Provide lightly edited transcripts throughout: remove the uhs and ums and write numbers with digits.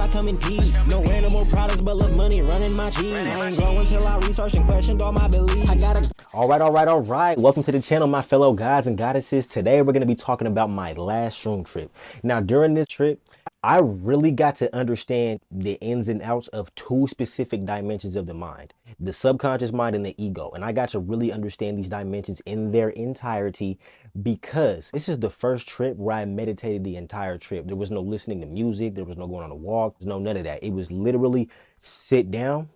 I come in peace. No animal products, but love money running my cheese. I ain't growing till I researched and questioned all my beliefs. I gotta. All right. Welcome to the channel, my fellow gods and goddesses. Today, we're going to be talking about my last shroom trip. Now, during this trip, I really got to understand the ins and outs of two specific dimensions of the mind, the subconscious mind and the ego. And I got to really understand these dimensions in their entirety because this is the first trip where I meditated the entire trip. There was no listening to music. There was no going on a walk. There's no none of that. It was literally sit down,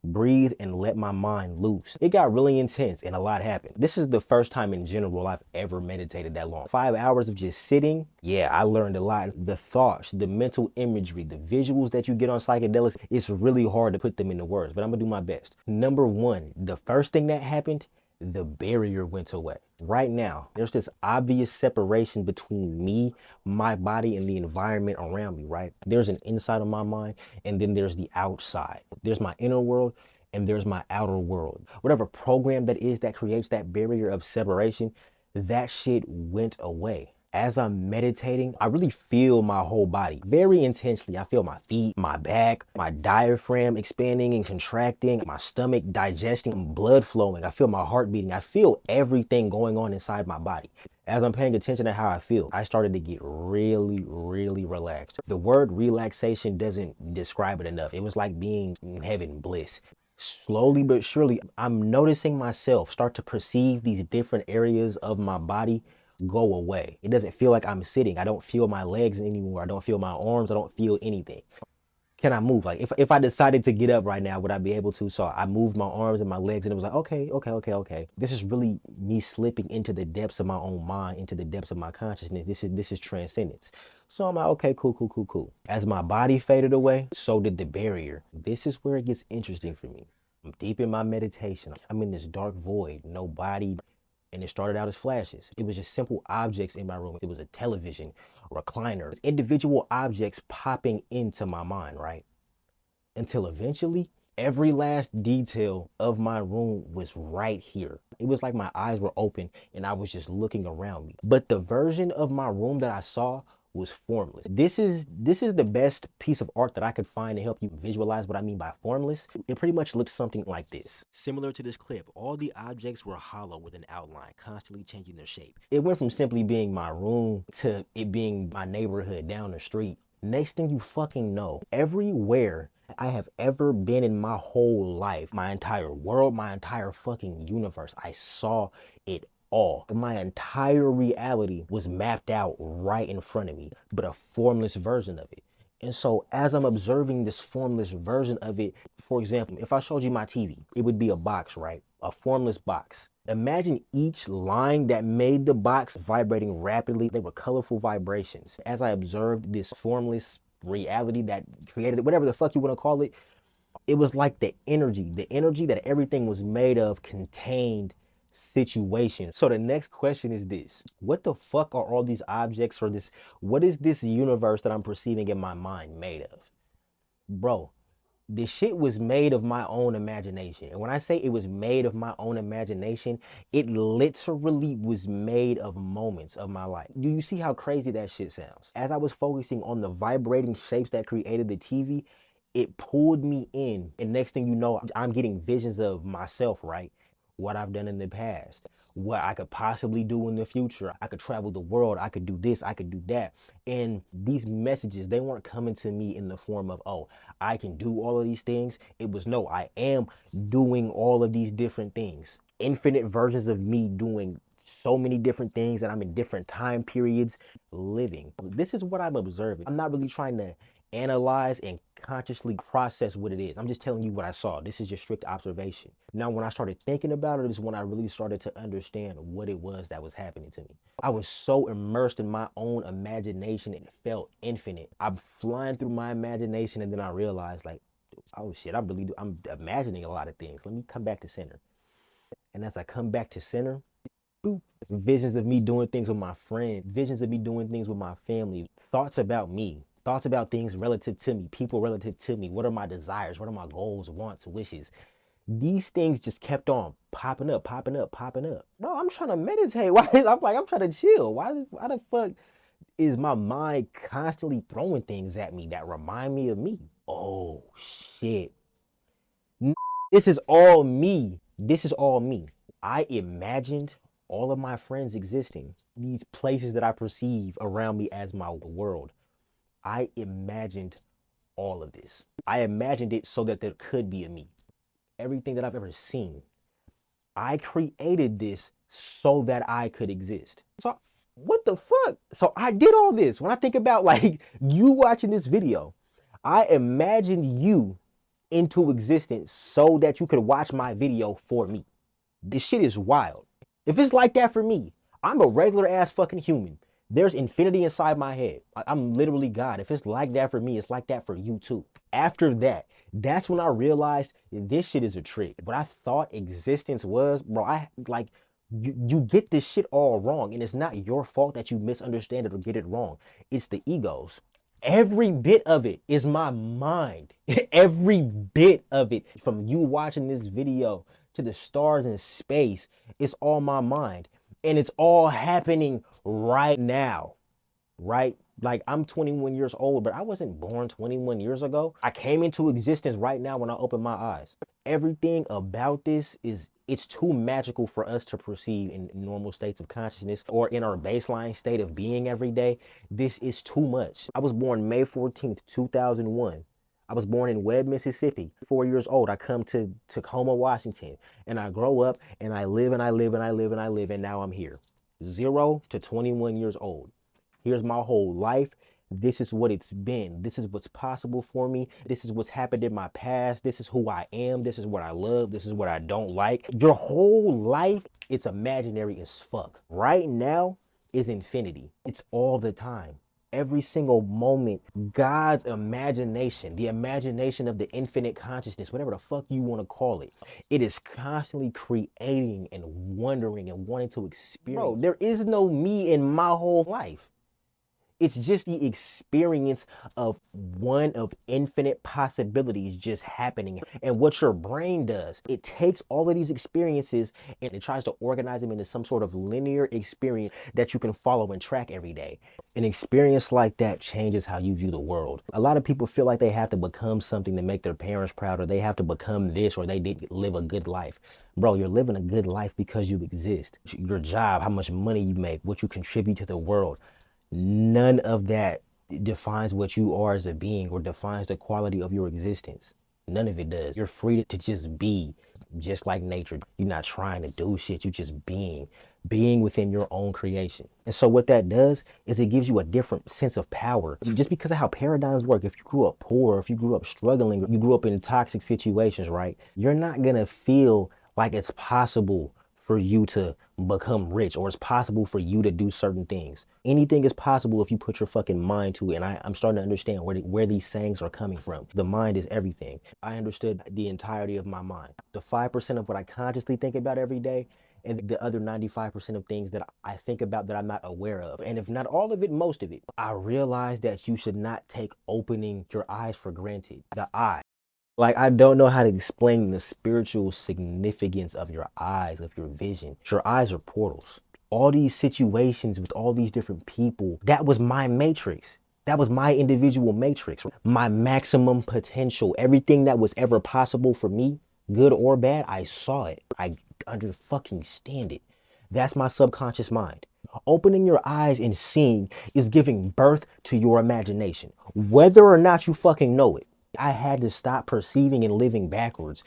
breathe, and let my mind loose. It got really intense and a lot happened. This is the first time in general I've ever meditated that long. 5 hours of just sitting. Yeah, I learned a lot. The thoughts, the mental imagery, the visuals that you get on psychedelics, it's really hard to put them into words, but I'm gonna do my best. Number one, the first thing that happened, the barrier went away. Right now, there's this obvious separation between me, my body, and the environment around me, right? There's an inside of my mind, and then there's the outside. There's my inner world, and there's my outer world. Whatever program that is that creates that barrier of separation, that shit went away. As I'm meditating, I really feel my whole body very intensely. I feel my feet, my back, my diaphragm expanding and contracting, my stomach digesting, blood flowing. I feel my heart beating. I feel everything going on inside my body. As I'm paying attention to how I feel, I started to get really, really relaxed. The word relaxation doesn't describe it enough. It was like being in heaven, bliss. Slowly but surely, I'm noticing myself start to perceive these different areas of my body go away. It doesn't feel like I'm sitting. I don't feel my legs anymore. I don't feel my arms. I don't feel anything. Can I move? Like if I decided to get up right now, would I be able to? So I moved my arms and my legs and it was like, okay. This is really me slipping into the depths of my own mind, into the depths of my consciousness. This is transcendence. So I'm like, okay, cool. As my body faded away, so did the barrier. This is where it gets interesting for me. I'm deep in my meditation. I'm in this dark void, no body. And it started out as flashes. It was just simple objects in my room. It was a television, recliner, individual objects popping into my mind, right? Until eventually, every last detail of my room was right here. It was like my eyes were open and I was just looking around me. But the version of my room that I saw was formless. This is the best piece of art that I could find to help you visualize what I mean by formless. It pretty much looks something like this. Similar to this clip, all the objects were hollow with an outline, constantly changing their shape. It went from simply being my room to it being my neighborhood down the street. Next thing you fucking know, everywhere I have ever been in my whole life, my entire world, my entire fucking universe, I saw it all. My entire reality was mapped out right in front of me, but a formless version of it. And so as I'm observing this formless version of it, for example, if I showed you my TV, it would be a box, right? A formless box. Imagine each line that made the box vibrating rapidly. They were colorful vibrations. As I observed this formless reality that created it, whatever the fuck you want to call it, it was like the energy that everything was made of contained situation. So the next question is this: what the fuck are all these objects, or this, what is this universe that I'm perceiving in my mind made of? Bro, this shit was made of my own imagination. And when I say it was made of my own imagination, it literally was made of moments of my life. Do you see how crazy that shit sounds? As I was focusing on the vibrating shapes that created the TV, it pulled me in. And next thing you know, I'm getting visions of myself, right? What I've done in the past, what I could possibly do in the future. I could travel the world. I could do this. I could do that. And these messages, they weren't coming to me in the form of, oh, I can do all of these things. It was, no, I am doing all of these different things. Infinite versions of me doing so many different things, and I'm in different time periods living. This is what I'm observing. I'm not really trying to analyze and consciously process what it is. I'm just telling you what I saw. This is just strict observation. Now, when I started thinking about it is when I really started to understand what it was that was happening to me. I was so immersed in my own imagination, it felt infinite. I'm flying through my imagination, and then I realized, like, oh shit, I'm imagining a lot of things. Let me come back to center. And as I come back to center, boop, visions of me doing things with my friend, visions of me doing things with my family, thoughts about me, thoughts about things relative to me, people relative to me. What are my desires? What are my goals, wants, wishes? These things just kept on popping up. Bro, I'm trying to meditate. I'm trying to chill. Why the fuck is my mind constantly throwing things at me that remind me of me. Oh shit. This is all me. This is all me. I imagined all of my friends existing, these places that I perceive around me as my world. I imagined all of this. I imagined it so that there could be a me. Everything that I've ever seen, I created this so that I could exist. So what the fuck? So I did all this. When I think about like you watching this video, I imagined you into existence so that you could watch my video for me. This shit is wild. If it's like that for me, I'm a regular ass fucking human. There's infinity inside my head. I'm literally God. If it's like that for me, it's like that for you too. After that, that's when I realized this shit is a trick. What I thought existence was, bro, you get this shit all wrong, and it's not your fault that you misunderstand it or get it wrong. It's the egos. Every bit of it is my mind. Every bit of it, from you watching this video to the stars in space, it's all my mind. And it's all happening right now, right? Like I'm 21 years old, but I wasn't born 21 years ago. I came into existence right now when I opened my eyes. Everything about this it's too magical for us to perceive in normal states of consciousness or in our baseline state of being every day. This is too much. I was born May 14th, 2001. I was born in Webb, Mississippi. 4 years old, I come to Tacoma, Washington, and I grow up and I live and I live and I live and I live, and now I'm here. 0 to 21 years old. Here's my whole life. This is what it's been. This is what's possible for me. This is what's happened in my past. This is who I am. This is what I love. This is what I don't like. Your whole life, it's imaginary as fuck. Right now is infinity. It's all the time. Every single moment, God's imagination, the imagination of the infinite consciousness, whatever the fuck you want to call it, it is constantly creating and wondering and wanting to experience. Bro, there is no me in my whole life. It's just the experience of one of infinite possibilities just happening. And what your brain does, it takes all of these experiences and it tries to organize them into some sort of linear experience that you can follow and track every day. An experience like that changes how you view the world. A lot of people feel like they have to become something to make their parents proud, or they have to become this, or they didn't live a good life. Bro, you're living a good life because you exist. Your job, how much money you make, what you contribute to the world. None of that defines what you are as a being or defines the quality of your existence. None of it does. You're free to just be, just like nature. You're not trying to do shit. You're just being within your own creation. And so what that does is it gives you a different sense of power. Just because of how paradigms work, if you grew up poor, if you grew up struggling, you grew up in toxic situations, right? You're not gonna feel like it's possible for you to become rich, or it's possible for you to do certain things. Anything is possible if you put your fucking mind to it. And I'm starting to understand where these sayings are coming from. The mind is everything. I understood the entirety of my mind. The 5% of what I consciously think about every day, and the other 95% of things that I think about that I'm not aware of. And if not all of it, most of it. I realized that you should not take opening your eyes for granted. The eye. Like, I don't know how to explain the spiritual significance of your eyes, of your vision. Your eyes are portals. All these situations with all these different people, that was my matrix. That was my individual matrix. My maximum potential. Everything that was ever possible for me, good or bad, I saw it. I under fucking stand it. That's my subconscious mind. Opening your eyes and seeing is giving birth to your imagination, whether or not you fucking know it. I had to stop perceiving and living backwards.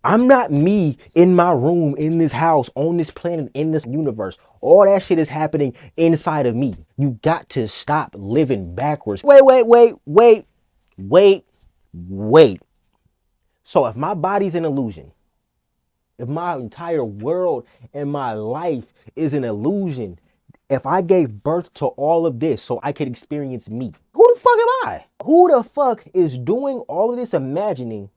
I'm not me in my room, in this house, on this planet, in this universe. All that shit is happening inside of me. You got to stop living backwards. Wait. So if my body's an illusion, if my entire world and my life is an illusion, if I gave birth to all of this so I could experience me, who the fuck am I? Who the fuck is doing all of this imagining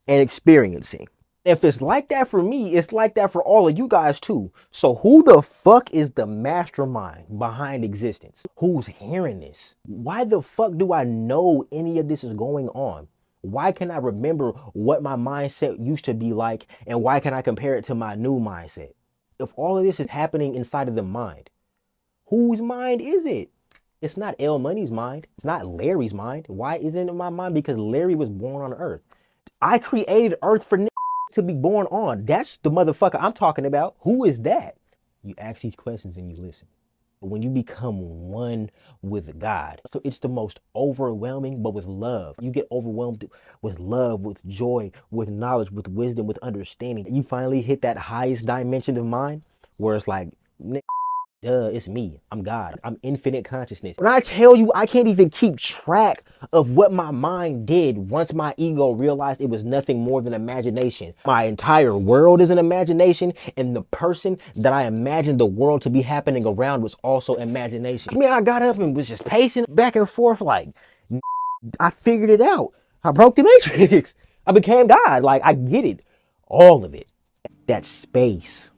and experiencing? If it's like that for me, it's like that for all of you guys too. So who the fuck is the mastermind behind existence? Who's hearing this? Why the fuck do I know any of this is going on? Why can I remember what my mindset used to be like, and why can I compare it to my new mindset? If all of this is happening inside of the mind, Whose mind is it? It's not L Money's mind. It's not Larry's mind. Why isn't it my mind? Because Larry was born on Earth. I created Earth for to be born on. That's the motherfucker I'm talking about. Who is that? You ask these questions and you listen. But when you become one with God, so it's the most overwhelming, but with love. You get overwhelmed with love, with joy, with knowledge, with wisdom, with understanding. You finally hit that highest dimension of mind where it's like, it's me. I'm God. I'm infinite consciousness. When I tell you I can't even keep track of what my mind did once my ego realized it was nothing more than imagination. My entire world is an imagination, and the person that I imagined the world to be happening around was also imagination. Man, I got up and was just pacing back and forth like, I figured it out. I broke the matrix. I became God. Like, I get it. All of it. That space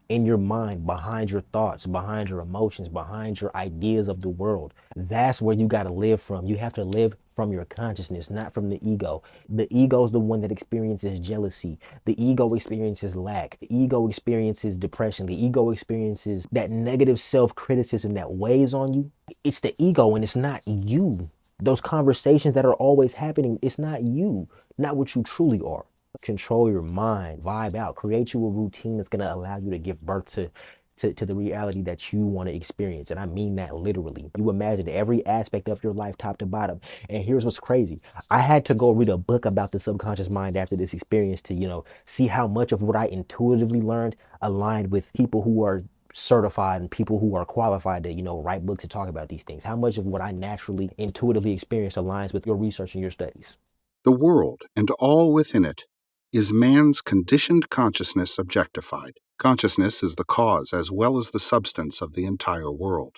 in your mind, behind your thoughts, behind your emotions, behind your ideas of the world. That's where you got to live from. You have to live from your consciousness, not from the ego. The ego is the one that experiences jealousy. The ego experiences lack. The ego experiences depression. The ego experiences that negative self-criticism that weighs on you. It's the ego and it's not you. Those conversations that are always happening, it's not you, not what you truly are. Control your mind, vibe out, create you a routine that's going to allow you to give birth to the reality that you want to experience. And I mean that literally. You imagine every aspect of your life top to bottom. And here's what's crazy. I had to go read a book about the subconscious mind after this experience to, see how much of what I intuitively learned aligned with people who are certified and people who are qualified to, write books to talk about these things. How much of what I naturally, intuitively experienced aligns with your research and your studies. The world and all within it is man's conditioned consciousness objectified. Consciousness is the cause as well as the substance of the entire world.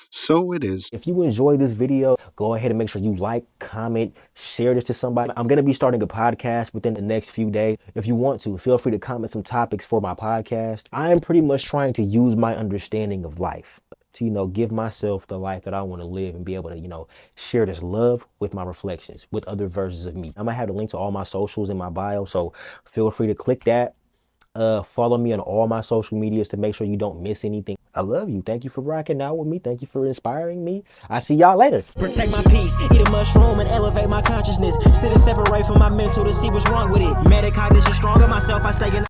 So it is. If you enjoyed this video, go ahead and make sure you like, comment, share this to somebody. I'm going to be starting a podcast within the next few days. If you want to, feel free to comment some topics for my podcast. I am pretty much trying to use my understanding of life to, give myself the life that I want to live and be able to, share this love with my reflections, with other versions of me. I might have the link to all my socials in my bio, so feel free to click that. Follow me on all my social medias to make sure you don't miss anything. I love you. Thank you for rocking out with me. Thank you for inspiring me. I'll see y'all later. Protect my peace, eat a mushroom and elevate my consciousness. Sit and separate from my mental to see what's wrong with it. Metacognition stronger myself, I stay in